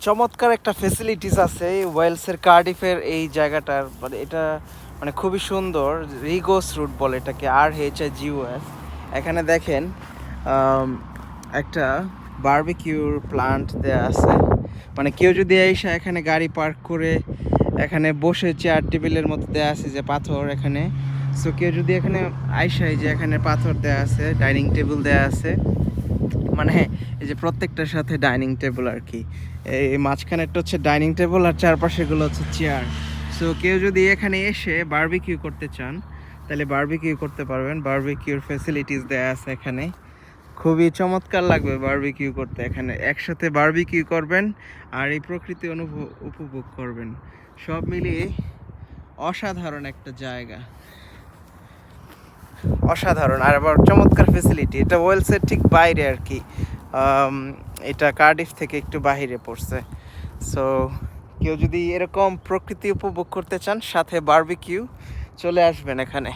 চমৎকার একটা ফেসিলিটিস আছে এই ওয়েলসের কার্ডিফের এই জায়গাটার, মানে এটা মানে খুবই সুন্দর। রিগোস রুট বলে এটাকে, RHIGOS। এখানে দেখেন একটা বারবিকিউর প্লান্ট দেয়া আছে, মানে কেউ যদি এসে এখানে গাড়ি পার্ক করে এখানে বসে চেয়ার টেবিলের মতো দেয়া আছে যে পাথর এখানে, সো কেউ যদি এখানে আইসাই যে এখানে পাথর দেয়া আছে, ডাইনিং টেবিল দেয়া আছে, মানে এই যে প্রত্যেকটার সাথে ডাইনিং টেবিল আর কি। এই মাঝখানেরটা হচ্ছে ডাইনিং টেবিল আর চারপাশেগুলো হচ্ছে চেয়ার। সো কেউ যদি এখানে এসে বারবিকিউ করতে চান তাহলে বারবিকিউ করতে পারবেন। বারবিকিউর ফ্যাসিলিটিস দেয়া আছে এখানে, খুবই চমৎকার লাগবে বারবিকিউ করতে। এখানে একসাথে বারবিকিউ করবেন আর এই প্রকৃতি উপভোগ করবেন, সব মিলিয়ে অসাধারণ একটা জায়গা, অসাধারণ। আর আবার চমৎকার ফেসিলিটি। এটা ওয়েলসের ঠিক বাইরে আর কি, এটা কার্ডিফ থেকে একটু বাইরে পড়ছে। সো কেউ যদি এরকম প্রকৃতি উপভোগ করতে চান সাথে বারবিকিউ, চলে আসবেন এখানে।